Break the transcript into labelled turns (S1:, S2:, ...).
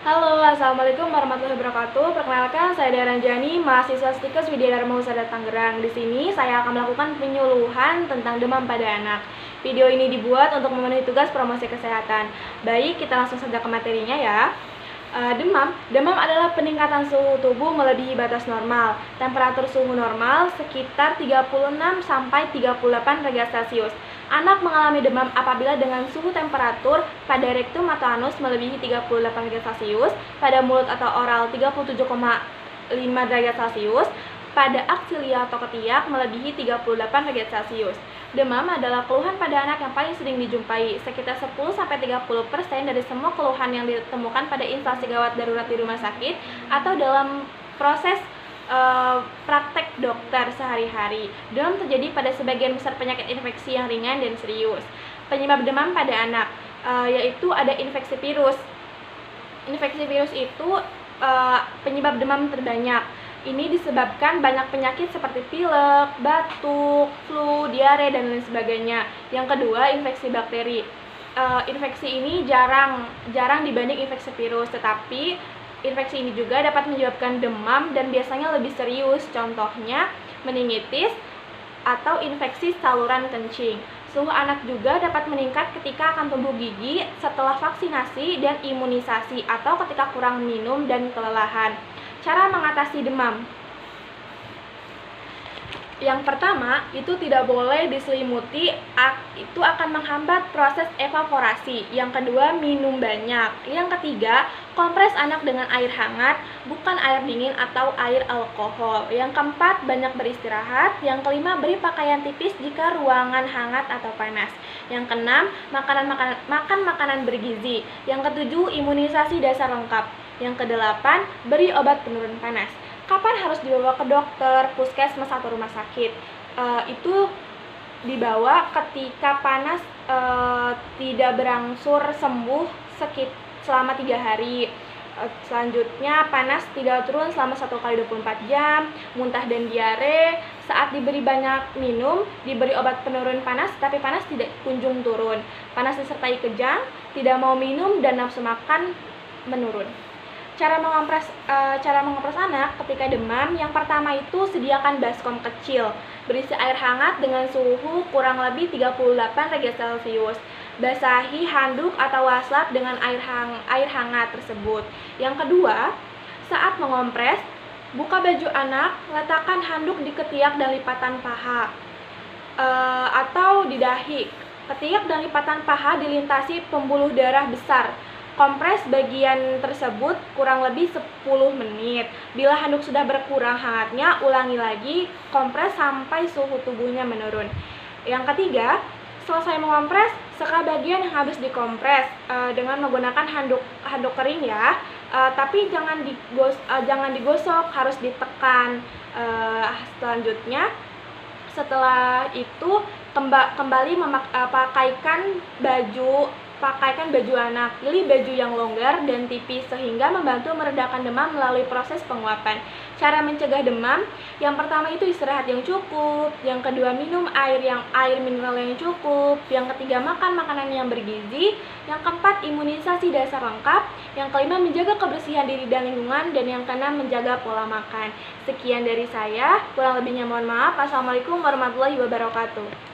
S1: Halo, assalamualaikum warahmatullahi wabarakatuh. Perkenalkan, saya Daranjani, mahasiswa Stikes Widya Dharma Husada Tangerang. Di sini saya akan melakukan penyuluhan tentang demam pada anak. Video ini dibuat untuk memenuhi tugas promosi kesehatan. Baik, kita langsung saja ke materinya ya. Demam adalah peningkatan suhu tubuh melebihi batas normal. Temperatur suhu normal sekitar 36 sampai 38 derajat Celcius. Anak mengalami demam apabila dengan suhu temperatur pada rektum atau anus melebihi 38 derajat Celcius, pada mulut atau oral 37,5 derajat Celcius, pada aksilia atau ketiak melebihi 38 derajat Celcius. Demam adalah keluhan pada anak yang paling sering dijumpai. Sekitar 10-30% dari semua keluhan yang ditemukan pada instansi gawat darurat di rumah sakit atau dalam proses praktek dokter sehari-hari. Demam terjadi pada sebagian besar penyakit infeksi yang ringan dan serius. Penyebab demam pada anak yaitu ada infeksi virus. Infeksi virus itu penyebab demam terbanyak. Ini disebabkan banyak penyakit seperti pilek, batuk, flu, diare, dan lain sebagainya. Yang kedua, infeksi bakteri. Infeksi ini jarang dibanding infeksi virus, tetapi infeksi ini juga dapat menyebabkan demam dan biasanya lebih serius. Contohnya, meningitis atau infeksi saluran kencing. Suhu anak juga dapat meningkat ketika akan tumbuh gigi setelah vaksinasi dan imunisasi atau ketika kurang minum dan kelelahan. Cara mengatasi demam. Yang pertama, itu tidak boleh diselimuti, itu akan menghambat proses evaporasi. Yang kedua, minum banyak. Yang ketiga, kompres anak dengan air hangat, bukan air dingin atau air alkohol. Yang keempat, banyak beristirahat. Yang kelima, beri pakaian tipis jika ruangan hangat atau panas. Yang keenam, makan makanan bergizi. Yang ketujuh, imunisasi dasar lengkap. Yang kedelapan, beri obat penurun panas. Kapan harus dibawa ke dokter, puskesmas, atau rumah sakit? Itu dibawa ketika panas tidak berangsur sembuh selama 3 hari. Selanjutnya, panas tidak turun selama 1 kali 24 jam, muntah dan diare. Saat diberi banyak minum, diberi obat penurun panas, tapi panas tidak kunjung turun. Panas disertai kejang, tidak mau minum, dan nafsu makan menurun. Cara mengompres anak ketika demam, yang pertama itu sediakan baskom kecil berisi air hangat dengan suhu kurang lebih 38 derajat Celcius. Basahi handuk atau waslap dengan air hangat tersebut. Yang kedua, saat mengompres, buka baju anak, letakkan handuk di ketiak dan lipatan paha atau di dahi. Ketiak dan lipatan paha dilintasi pembuluh darah besar. Kompres bagian tersebut kurang lebih 10 menit. Bila handuk sudah berkurang hangatnya, ulangi lagi kompres sampai suhu tubuhnya menurun. Yang ketiga, selesai mengompres, seka bagian yang habis dikompres dengan menggunakan handuk kering ya. Tapi jangan digosok, harus ditekan. Selanjutnya, setelah itu kembali pakaikan baju anak. Pilih baju yang longgar dan tipis sehingga membantu meredakan demam melalui proses penguapan. Cara mencegah demam, yang pertama itu istirahat yang cukup, yang kedua minum air mineral yang cukup, yang ketiga makan makanan yang bergizi, yang keempat imunisasi dasar lengkap, yang kelima menjaga kebersihan diri dan lingkungan, dan yang keenam menjaga pola makan. Sekian dari saya, kurang lebihnya mohon maaf. Assalamualaikum warahmatullahi wabarakatuh.